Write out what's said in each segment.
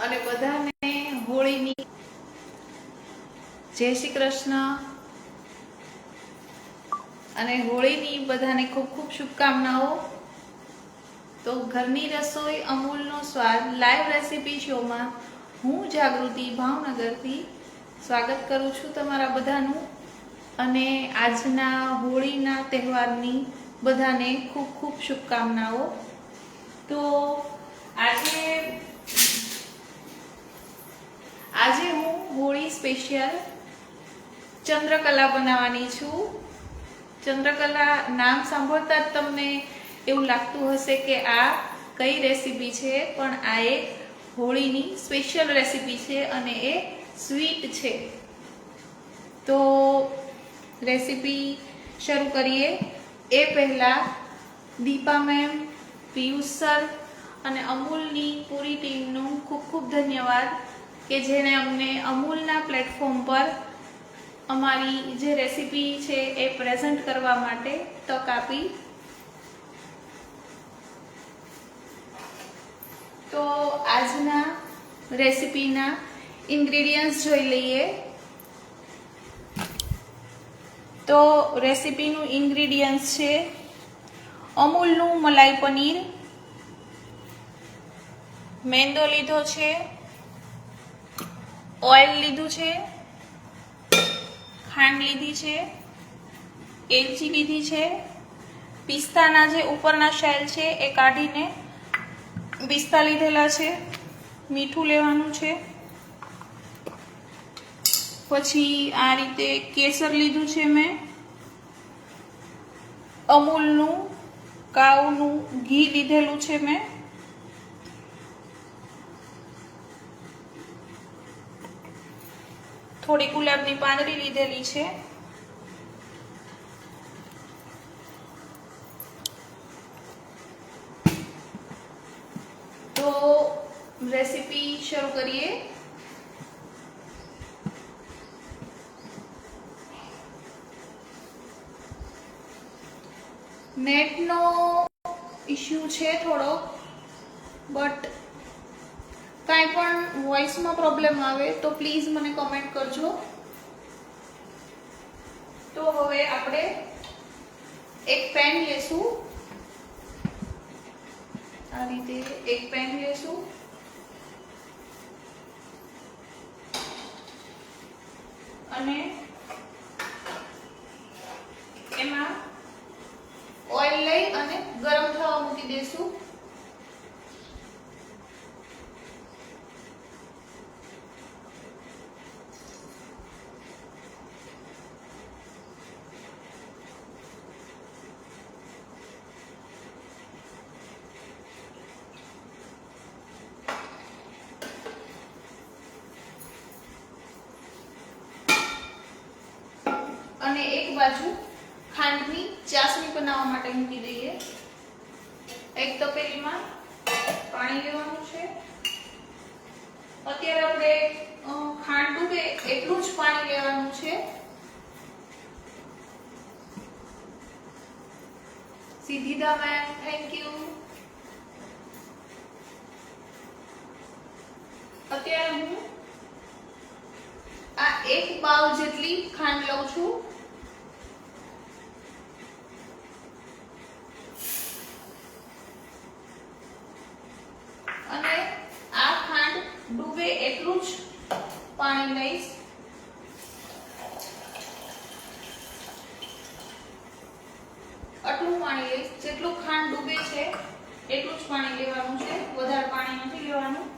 અને બધાને હોળીની જય શ્રી કૃષ્ણ અને હોળીની બધાને ખૂબ ખૂબ શુભકામનાઓ। તો ઘરની રસોઈ અમૂલનો સ્વાદ લાઈવ રેસીપી શોમાં હું જાગૃતિ ભાવનગરથી સ્વાગત કરું છું તમારા બધાનું। અને આજના હોળીના તહેવારની બધાને ખૂબ ખૂબ શુભકામનાઓ। તો આજે હું હોળી સ્પેશિયલ ચંદ્રકલા બનાવવાની છું। ચંદ્રકલા નામ સાંભળતા જ તમને એવું લાગતું હશે કે આ કઈ રેસીપી છે, પણ આ એક હોળીની સ્પેશિયલ રેસીપી છે અને એ સ્વીટ છે। તો રેસીપી શરૂ કરીએ એ પહેલા દીપા મેમ, પિયુષ સર અને અમૂલની પૂરી ટીમનું ખૂબ ખૂબ ધન્યવાદ કે જેણે અમને અમૂલના પ્લેટફોર્મ પર અમારી જે રેસીપી છે એ પ્રેઝન્ટ કરવા માટે તક આપી। તો આજના રેસીપીના ઇન્ગ્રેડિયન્ટ્સ જોઈ લઈએ। તો રેસીપીનું ઇન્ગ્રેડિયન્ટ્સ છે અમૂલનું મલાઈ પનીર, મેંદો લીધો છે, ઓઇલ લીધું છે, ખાંડ લીધી છે, એલચી લીધી છે, પિસ્તાના જે ઉપરના શેલ છે એ કાઢીને પિસ્તા લીધેલા છે, મીઠું લેવાનું છે, પછી આ રીતે કેસર લીધું છે મેં, અમૂલનું કાવનું ઘી લીધેલું છે મેં, થોડી ગુલાબની પાંદડી લીધેલી છે, તો રેસીપી શરૂ કરીએ। નેટનો ઇશ્યુ છે થોડો, બટ કાંઈ પણ વોઇસમાં પ્રોબ્લેમ આવે તો પ્લીઝ મને કમેન્ટ કરજો। તો હવે આપણે એક પેન લેશું, આ રીતે એક પેન લેશું, અને એમાં ઓઇલ લઈ અને ગરમ થવા મૂકી દેશું। અને એક બાજુ ખાંડની ચાસણી બનાવવા માટે મૂકી દઈએ। એક તપેલીમાં પાણી લેવાનું છે। અત્યારે આપણે ખાંડ ડૂબે એટલું જ પાણી લેવાનું છે। સીધીદા મેમ, થેન્ક યુ। અત્યારે હું આ એક પાવ જેટલી ખાંડ લઉં છું, અને આ ખાંડ ડૂબે એટલું જ પાણી લઈશ। આટલું પાણી લઈશ, જેટલું ખાંડ ડૂબે છે એટલું જ પાણી લેવાનું છે, વધારે પાણી નથી લેવાનું।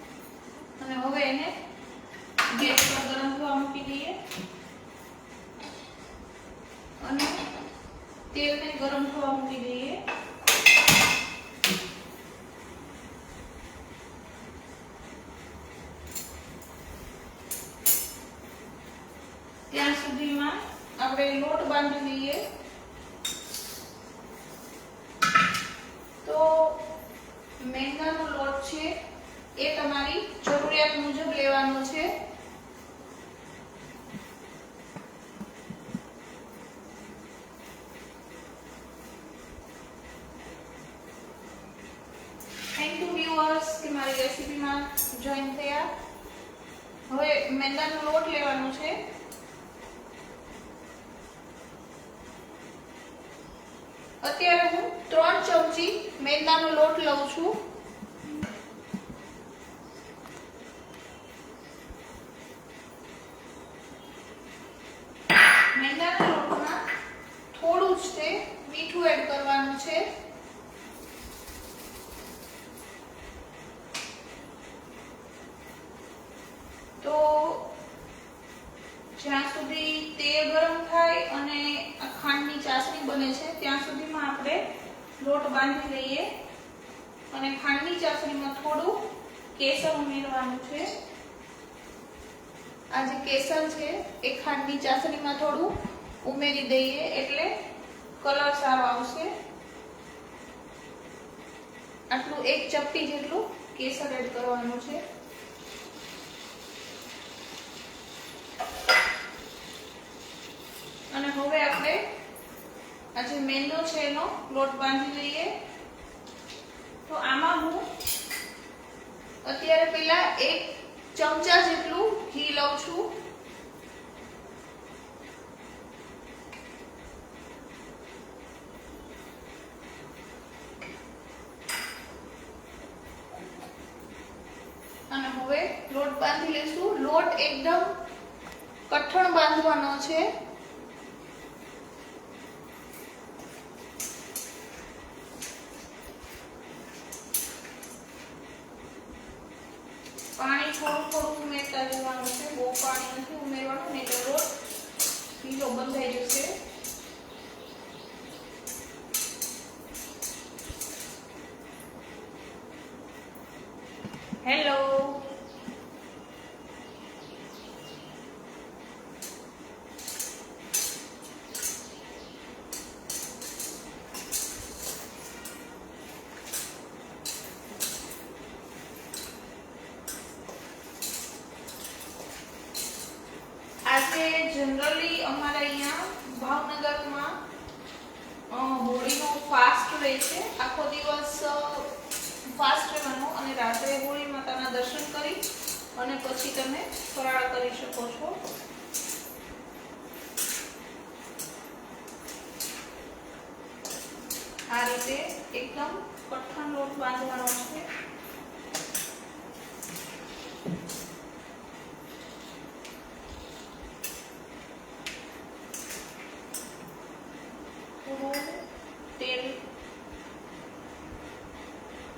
અને હવે એને ગેસ પર ગરમ થવા મૂકી દઈએ અને તેલને ગરમ થવા મૂકી દઈએ। ત્યાં સુધીમાં આપણે લોટ બાંધી દઈએ। તો મેંદાનો લોટ છે એ તમારી જરૂરિયાત મુજબ લેવાનો છે। થેન્ક યુ વ્યુઅર્સ કે મારી રેસીપીમાં જોઈન થયા. હવે મેંદાનો લોટ લેવાનો છે. અત્યારે હું 3 ચમચી મેંદાનો લોટ લઉં છું. મેંદાના લોટમાં થોડું જ તે મીઠું એડ કરવાનું છે. તો જ્યાં સુધી તેલ ગરમ થાય અને ખાંડની ચાસણી બને છે ત્યાં સુધીમાં આપણે લોટ બાંધી લઈએ. અને ખાંડની ચાસણીમાં થોડું કેસર ઉમેરવાનું છે. આ જે કેસર છે એ ખાંડની ચાસણીમાં થોડું ઉમેરી દઈએ એટલે કલર સારો આવશે. આટલું 1 ચપટી જેટલું કેસર એડ કરવાનું છે. અને હવે આપણે આ જે મેંદો છે એનો લોટ બાંધી લઈએ. તો આમાં હું અત્યારે પહેલા 1 ચમચા જેટલું ઘી લઉં છું. અને હવે લોટ બાંધી લઈશું. લોટ એકદમ કઠણ બાંધવાનો છે. પાણી થોડું ઉમેરતા જવાનું છે. બહુ પાણી નથી ઉમેરવાનું, નહીં તો લોટ ઢીલો બંધાઈ જશે. હેલો, આજે જનરલી અમારા અહીંયા ભાવનગરમાં હોળીનો ફાસ્ટ રહે છે. આખો દિવસ ફાસ્ટ રહેવાનો અને રાત્રે હોળી માતાના દર્શન કરી અને પછી તમે ફરાળ કરી શકો છો. આ રીતે એકદમ કઠણ લોટ બાંધવાનો છે. તેલ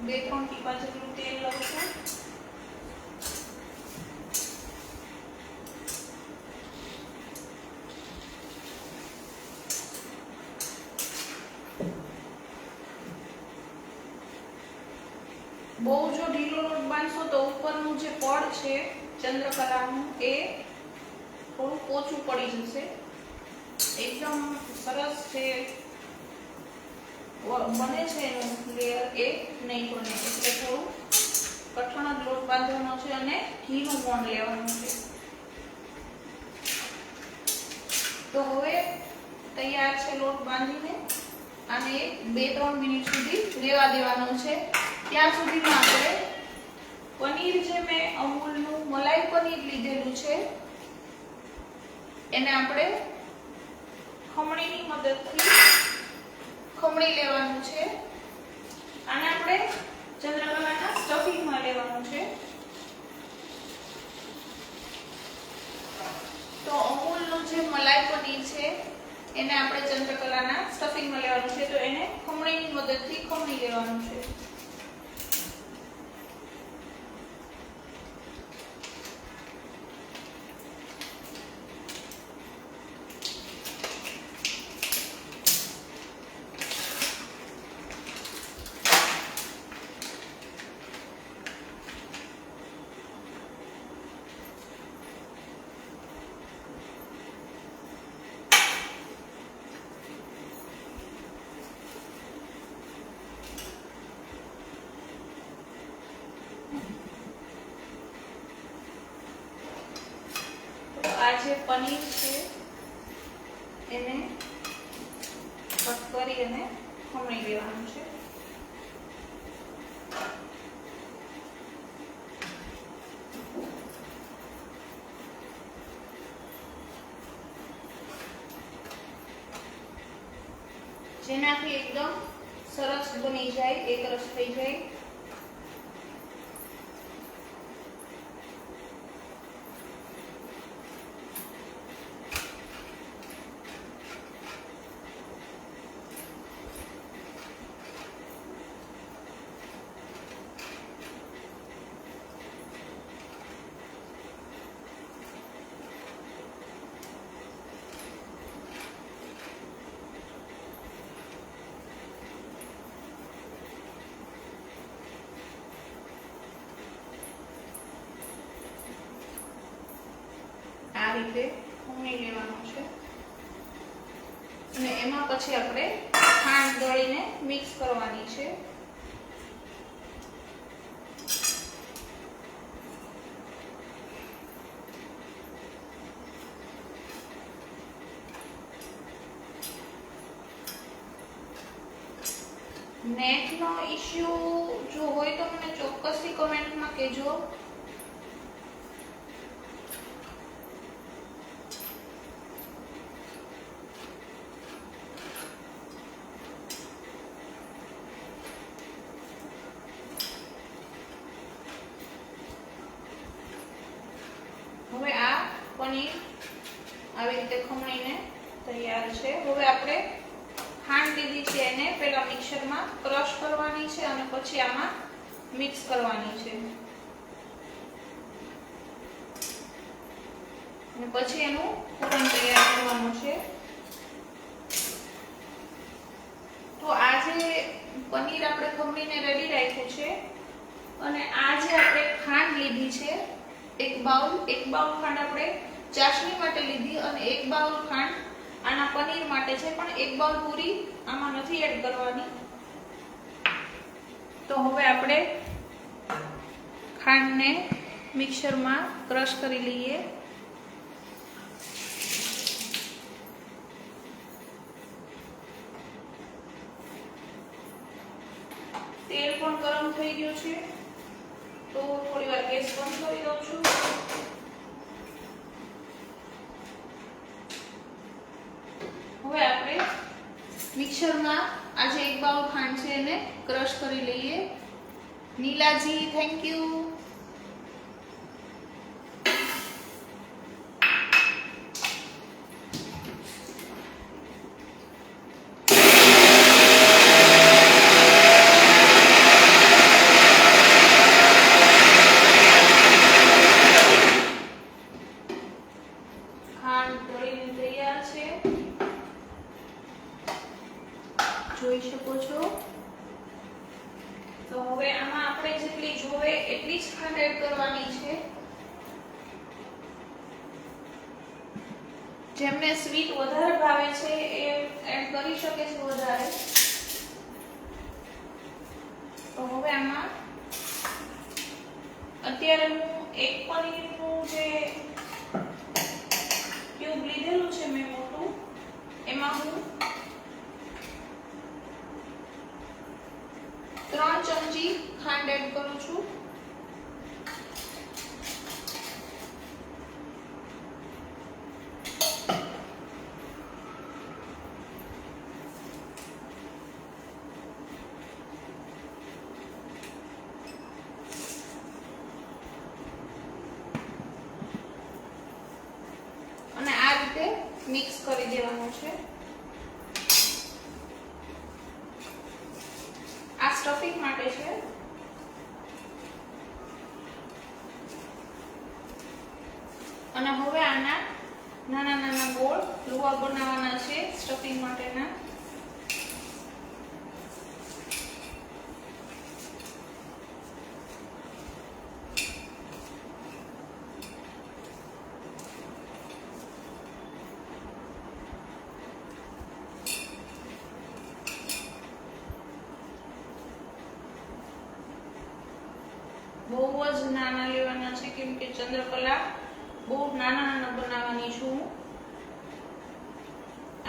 2-3 ટીપા જેટલું તેલ લઉં છું. બહુ જો ઢીલો લોટ બાંધશો તો ઉપરનું જે પડ છે ચંદ્રકલાનું એ થોડું પોચું પડી જશે. એકદમ સરસ છે બને છે એનું લેયર એ નહીં બને. એટલે થોડું કઠણ જ લોટ બાંધવાનો છે અને ઘીનું મોણ લેવાનું છે. તો હવે તૈયાર છે લોટ બાંધીને. આને 2-3 મિનિટ સુધી રેવા દેવાનું છે. ત્યાં સુધીમાં આપણે પનીર જે મેં અમૂલનું મલાઈ પનીર લીધેલું છે એને આપણે ખમણીની મદદથી ખમણી લેવાનું છે. આને આપણે ચંદ્રકલાના સ્ટફિંગમાં લેવાનું છે. તો અમૂલનું જે મલાઈ પનીર છે એને આપણે ચંદ્રકલાના સ્ટફિંગમાં લેવાનું છે. તો એને ખમણીની મદદથી ખમણી લેવાનું છે. આ જે પનીર છે એને કટ કરી અને ખમણી લેવાનું છે. એનાથી એકદમ સરસ બની જાય, એક રસ થઈ જાય. આ રીતે ખમણી લેવાનું છે અને એમાં પછી આપણે ખાંડ દળીને મિક્સ કરવાની છે. નેટનો ઇશ્યુ જો હોય તો મને ચોક્કસથી કમેન્ટમાં કહેજો. હવે આ પનીર આવી રીતે ખમણીને તૈયાર છે. હવે આપણે ખાંડ લીધી છે એને પહેલા મિક્સરમાં ક્રશ કરવાની છે અને પછી આમાં મિક્સ કરવાની છે અને પછી એનું પૂરણ તૈયાર કરવાનું છે. તો આ જે પનીર આપણે ખમણીને રેડી રાખ્યું છે અને આ જે આપણે ખાંડ લીધી છે એક બાઉલ ખાંડ આપણે ચાસણી માટે લીધી અને એક બાઉલ ખાંડ આના પનીર માટે છે, પણ એક બાઉલ પૂરી આમાં નથી એડ કરવાની. તો હવે આપણે ખાંડને મિક્સરમાં ક્રશ કરી લઈએ. તેલ પણ ગરમ થઈ ગયું છે તો થોડી વાર ગેસ બંધ કરી દઉં છું. હવે આપણે મિક્સરમાં આજે એક બાઉલ ખાંડ છે એને ક્રશ કરી લઈએ. નીલાજી થેન્ક યુ. જોઈ શકો છો. તો હવે આમાં આપણે જેટલી જોવે એટલી જ ખાંડ એડ કરવાની છે. જેમને સ્વીટ વધારે ભાવે છે એ એડ કરી શકે છે વધારે. તો હવે આમાં અત્યારે હું એક પનીરનું જે ક્યુબ લીધેલું છે મેં મોટું, એમાં હું 3 ચમચી ખાંડ એડ કરું છું. અને આ રીતે મિક્સ કરી દેવાનું છે. આ સ્ટફિંગ માટે છે. અને હવે આના નાના નાના ગોળ લુવા બનાવવાના છે સ્ટફિંગ માટેના. બહુ જ નાના લેવાના છે કેમ કે ચંદ્રકલા બહુ નાના નાના બનાવવાની છું.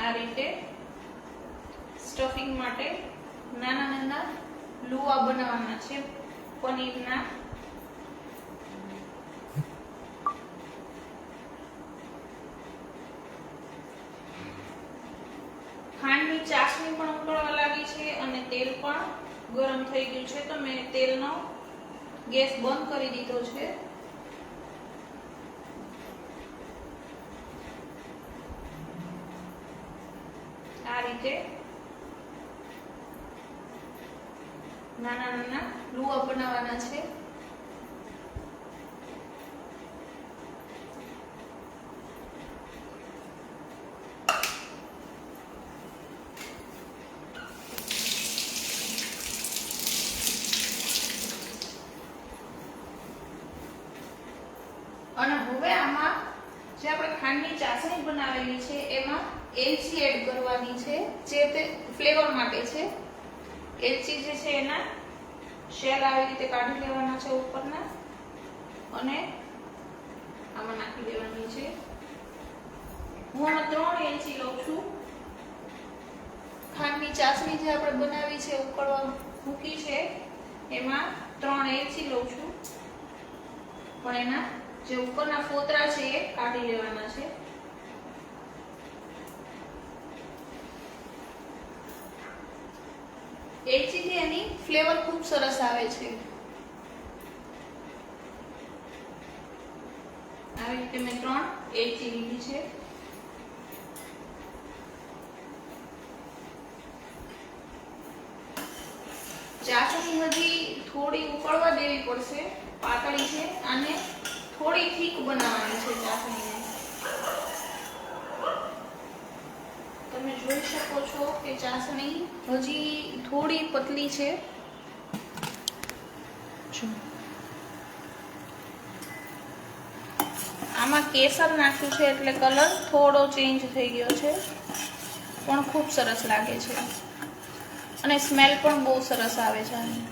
આ રીતે સ્ટફિંગ માટે નાના નાના લુવા બનાવવાના છે પનીરના. ખાંડની ચાસણી પણ ઉકળવા ગરમ થઈ ગયું છે તો મેં તેલનો ગેસ બંધ કરી દીધો છે. આ રીતે નાના નાના લુવા બનાવવાના છે. અને હવે આમાં જે આપણે ખાંડની ચાસણી બનાવેલી છે એમાં એલચી એડ કરવાની છે, જે તે ફ્લેવર માટે છે. એલચી જે છે એના શેલ આવી રીતે કાઢી લેવાના છે ઉપરના અને આમાં નાખી દેવાની છે. હું આમાં 3 એલચી લઉં છું. ખાંડની ચાસણી જે આપણે બનાવી છે ઉકળવા મૂકી છે એમાં 3 એલચી લઉં છું, પણ એના જે ઉપરના ફોતરા છે એ કાઢી લેવાના છે. એલચી થી એની ફ્લેવર ખૂબ સરસ આવે છે. આવી રીતે મેં 3 એલચી લીધી છે. ચાસણી હજી થોડી ઉકળવા દેવી પડશે, પાતળી છે. આને થોડી થીક બનાવવાની છે ચાસણીને. તમે જોઈ શકો છો કે ચાસણી હજી થોડી પતલી છે. આમાં કેસર નાખ્યું છે એટલે કલર થોડો ચેન્જ થઈ ગયો છે, પણ ખૂબ સરસ લાગે છે અને સ્મેલ પણ બહુ સરસ આવે છે આની.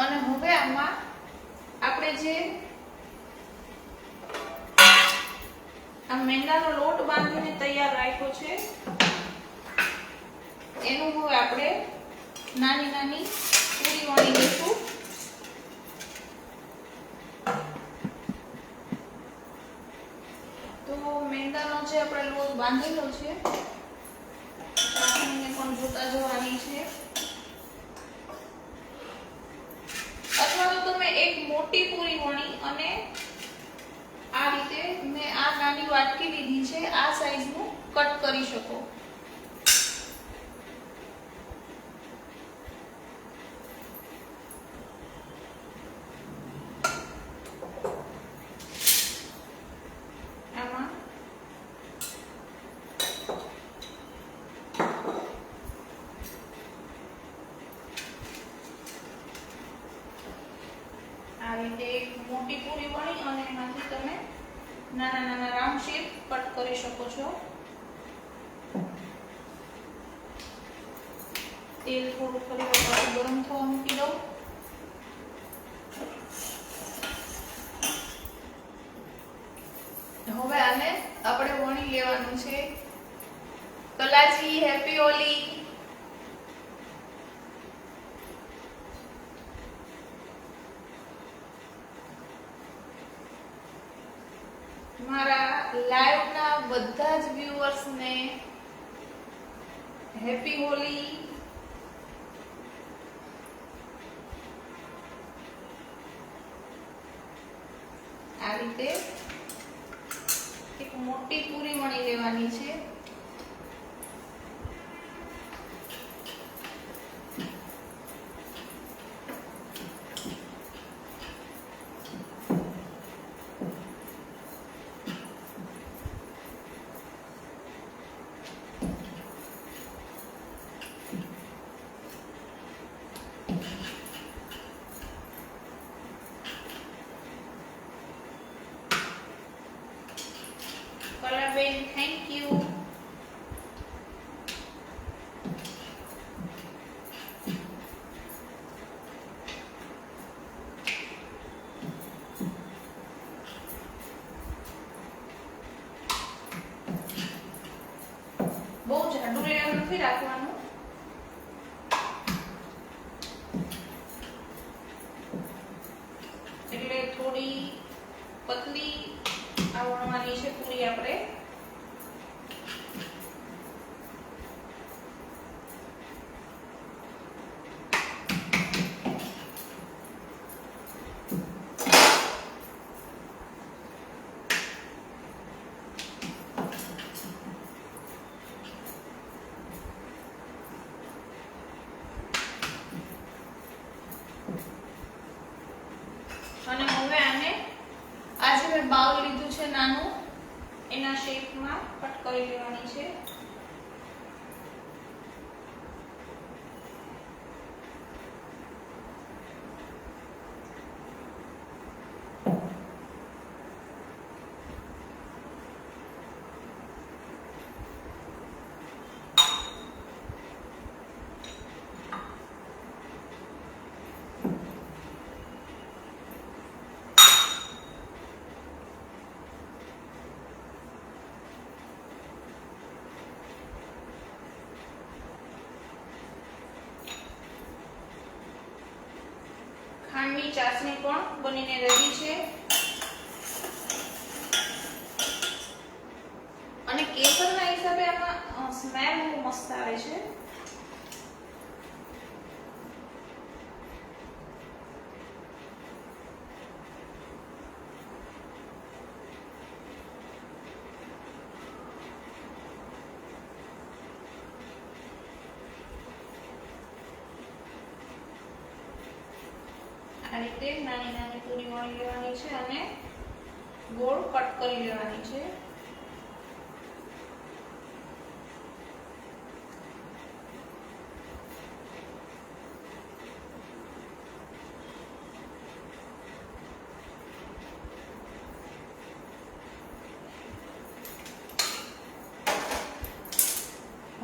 અને હવે આમાં આપણે જે આ મેંદાનો લોટ બાંધીને તૈયાર રાખ્યો છે એનું હવે આપણે નાની નાની પૂરી વણી લઈશું. તો મેંદાનો જે આપણે લોટ બાંધેલો છે ચાસણીને પણ જોતા જવાની છે. અથવા તો તમે એક મોટી પૂરી વણી અને આ રીતે મેં આ નાની વાટકી લીધી છે, આ સાઈઝનું કટ કરી શકો. આમાં આ રીતે એક મોટી પૂરી વણી અને એમાંથી તમે નાના નાના રાઉન્ડ શેપ કટ કરી શકો છો. તેલ થોડું ફરી વખત ગરમ થવા મૂકી દો. હવે આને આપણે વણી લેવાનું છે. કલાજી, હેપી હોલી. મારા લાઈવ ના બધા જ વ્યુઅર્સ ને હેપી હોલી. આ રીતે એક મોટી પૂરી વણી લેવાની છે. કલરબેન, થેન્ક યુ. બહુ જાડું લેયર નથી રાખવાનું. એટલે થોડી પતલી આ વણવાની છે પૂરી આપણે. અને હવે આને આ જે મેં બાઉલ લીધું છે નાનું, એના શેપમાં કટ કરી લેવાની છે. ખાંડની ચાસણી પણ બનીને રેડી છે. અને કેસરના હિસાબે આમાં સ્મેલ બહુ મસ્ત આવે છે. આ રીતે નાની નાની પૂરી વણી લેવાની છે અને ગોળ કટ કરી લેવાની છે.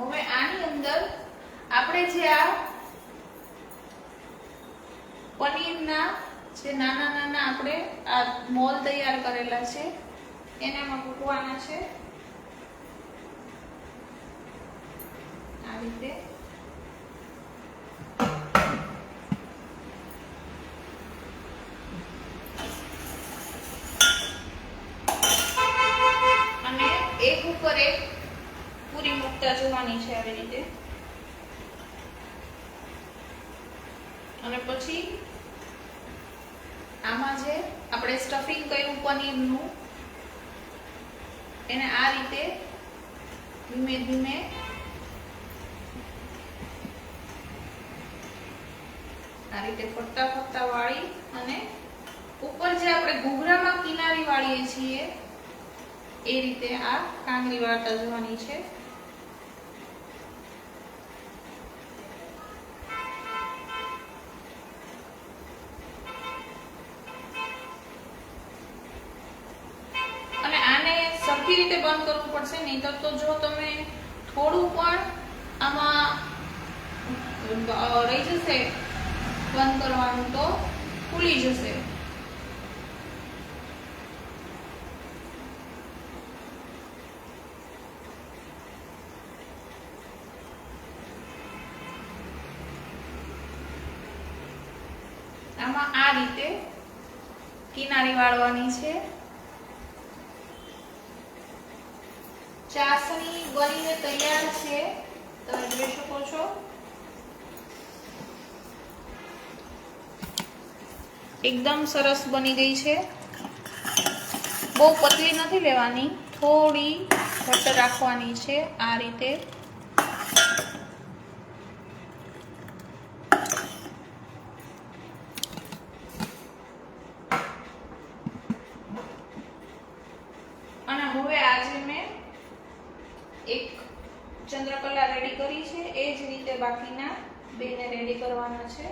હવે આની અંદર આપણે જે આ પનીરના જે નાના નાના આપણે આ મોલ તૈયાર કરેલા છે એનામાં મૂકવાના છે. આ રીતે અને એક ઉપર એક પૂરી મૂકતા જવાની છે આવી રીતે. અને પછી આમાં જે આપણે સ્ટફિંગ કર્યું પનીરનું એને આ રીતે ધીમે ધીમે આ રીતે ફરતા ફરતા વાળી અને ઉપર જે આપણે ઘૂઘરામાં કિનારી વાળીએ છીએ એ રીતે આ કાંગરી વાળતા જવાની છે. સરખી રીતે બંધ કરવું પડશે, નહીંતર તો જો તમે થોડું પણ આમાં રહી જશે બંધ કરવાનું તો ખુલી જશે. આમાં આ રીતે કિનારી વાળવાની છે. ચાસણી બનીને તૈયાર છે, તમે જોઈ શકો છો. એકદમ સરસ બની ગઈ છે. બહુ પતલી નથી લેવાની, થોડી ઘટ્ટ રાખવાની છે. આ રીતે અને હવે આજે મેં એક ચંદ્રકલા રેડી કરી છે, એ જ રીતે બાકીના બેને રેડી કરવાના છે.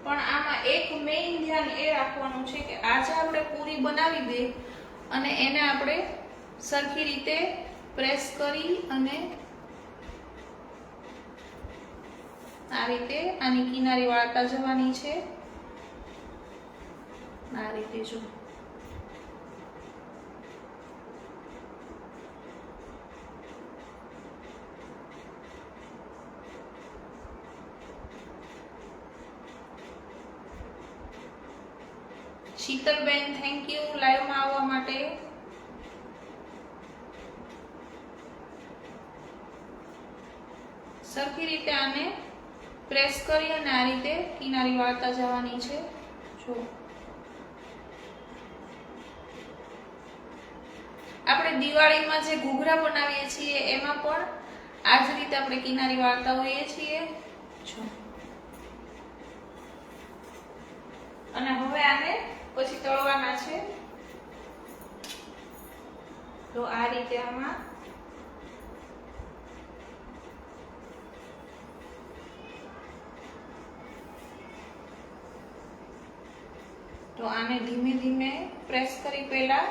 પણ આમાં એક મેઇન ધ્યાન એ રાખવાનું છે કે આજે આપણે પૂરી બનાવી દે અને એને આપણે સરખી રીતે પ્રેસ કરી અને આ રીતે આની કિનારી વાળતા જવાની છે. આ રીતે જો શીતલબેન થેન્ક યુ લાઈવમાં આવવા માટે. સરખી રીતે આને પ્રેસ કરી અને આ રીતે કિનારી વાળતા જવાની છે. જો આપણે દિવાળીમાં જે ઘૂઘરા બનાવીએ છીએ એમાં પણ આ જ રીતે આપણે કિનારી વાળતા હોઈએ છીએ. જો અને હવે આને પછી તળવાના છે. તો આ રીતે આમાં તો આને ધીમે ધીમે પ્રેસ કરી પહેલા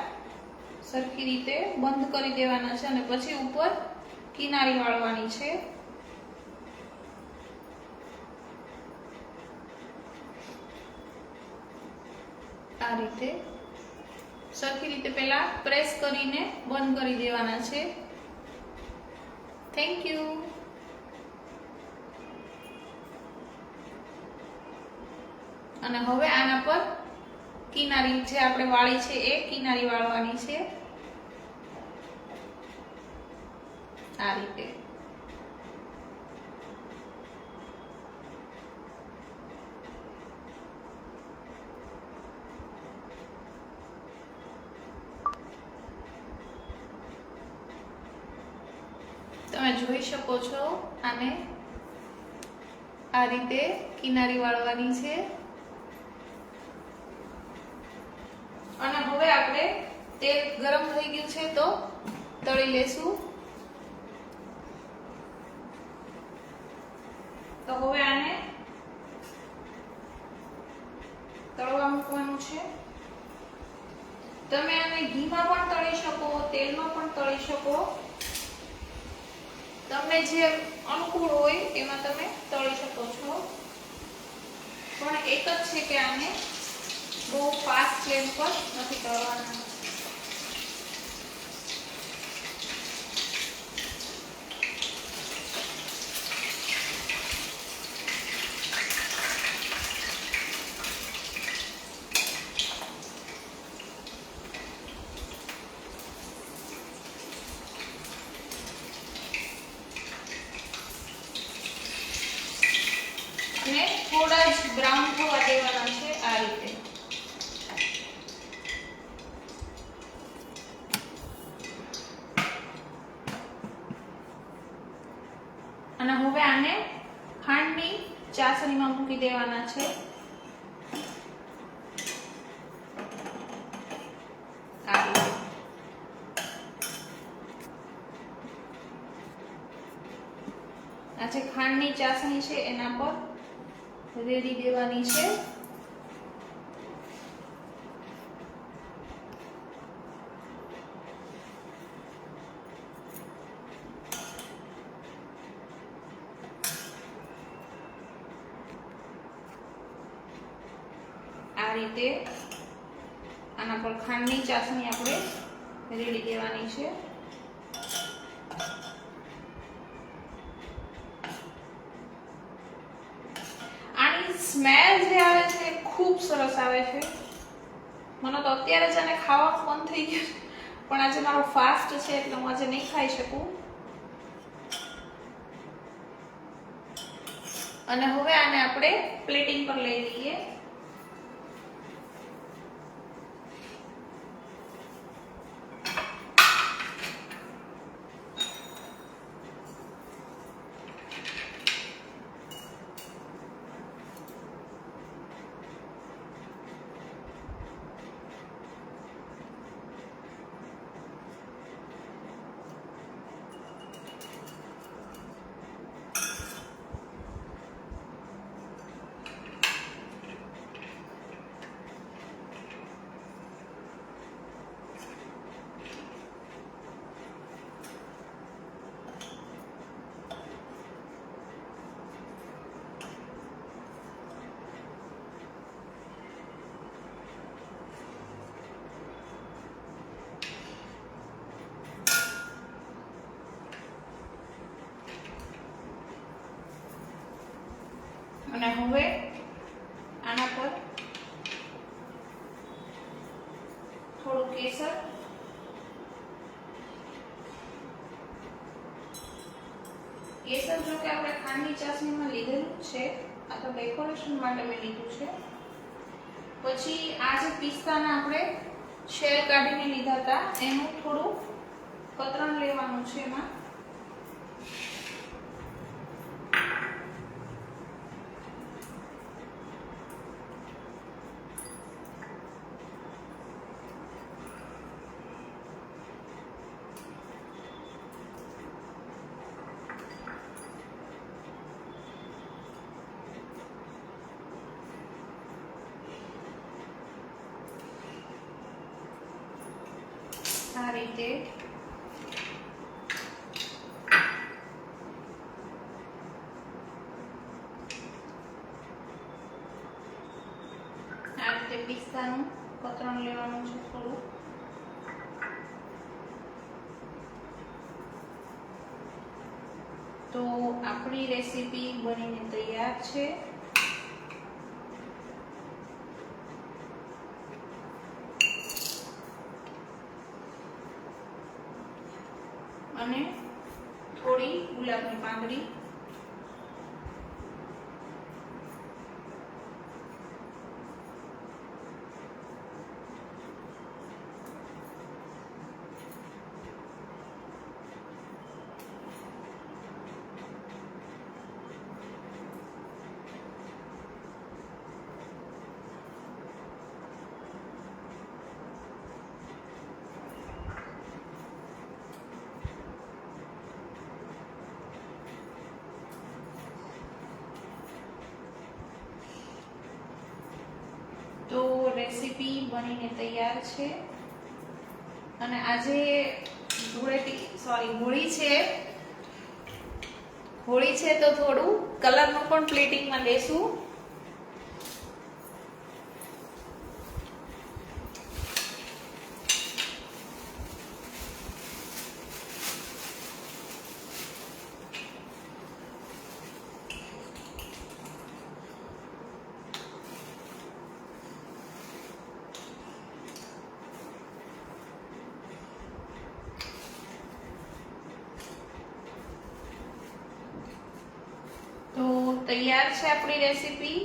સરખી રીતે બંધ કરી દેવાના છે અને પછી ઉપર કિનારી વાળવાની છે. આ રીતે સરખી રીતે પહેલા પ્રેસ કરીને બંધ કરી દેવાના છે. Thank you. અને હવે આના પર કિનારી જે આપણે વાળી છે એ કિનારી વાળવાની છે. આ રીતે તમે જોઈ શકો છો. આને આ રીતે કિનારી વાળવાની છે. અને હવે આપણે તેલ ગરમ થઈ ગયું છે તો તળી લેશું. તો હવે આને તળવા મૂકવાનું છે. તમે આને ઘીમાં પણ તળી શકો, તેલમાં પણ તળી શકો. તમને જે અનુકૂળ હોય એમાં તમે તળી શકો છો. પણ એક જ છે કે આને બહુ ફાસ્ટ ફ્લેમ પર નથી તળવાના. અને થોડા જ બ્રાઉન થવા દેવાના છે આ રીતે. અને હવે આને ખાંડની ચાસણીમાં મૂકી દેવાના છે. આ રીતે આ જે ખાંડની ચાસણી છે એના પર રેડી દેવાની છે. આ રીતે આના પર ખાંડની ચાસણી આપણે રેડી દેવાની છે. સ્મેલ જે આવે છે ખૂબ સરસ આવે છે. મને તો અત્યારે જ આને ખાવાનું મન થઈ ગયું, પણ આજે મારો ફાસ્ટ છે એટલે હું આજે નહીં ખાઈ શકું. અને હવે આને આપણે પ્લેટિંગ પર લઈ લઈએ. અને હવે આના પર થોડું કેસર, કેસર જો કે આપણે ખાંડની ચાસણીમાં લીધેલું છે, આ તો ડેકોરેશન માટે મેં લીધું છે. પછી આ જે પિસ્તાના આપણે શેલ કાઢીને લીધા હતા એનું થોડું કતરણ લેવાનું છે એમાં. આ રીતે પિસ્તાનું કતરણ લેવાનું છે થોડું. તો આપણી રેસીપી બનીને તૈયાર છે. અને થોડી ગુલાબની પાંદડી, તો રેસીપી બનીને તૈયાર છે. અને આજે હોળી છે તો થોડું કલરનું પણ પ્લેટિંગમાં લેશું. તો તૈયાર છે આપણી રેસીપી.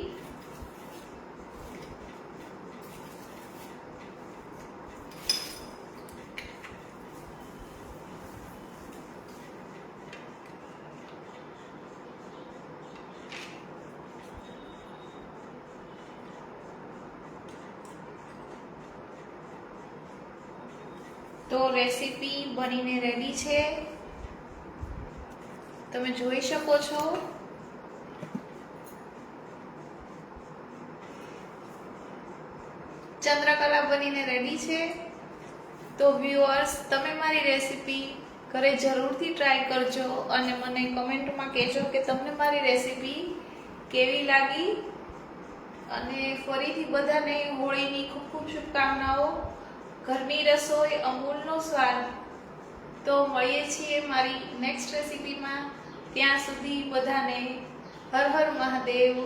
તો રેસીપી બનીને રેડી છે, તમે જોઈ શકો છો. ચંદ્રકલા બનીને રેડી છે. તો વ્યુઅર્સ, તમે મારી રેસીપી ઘરે જરૂરથી ટ્રાય કરજો અને મને કમેન્ટમાં કહેજો કે તમને મારી રેસીપી કેવી લાગી. અને ફરીથી બધાને હોળીની ખૂબ ખૂબ શુભકામનાઓ. ઘરની રસોઈ, અમૂલનો સ્વાદ. તો મળીએ છીએ મારી નેક્સ્ટ રેસીપીમાં. ત્યાં સુધી બધાને હર હર મહાદેવ.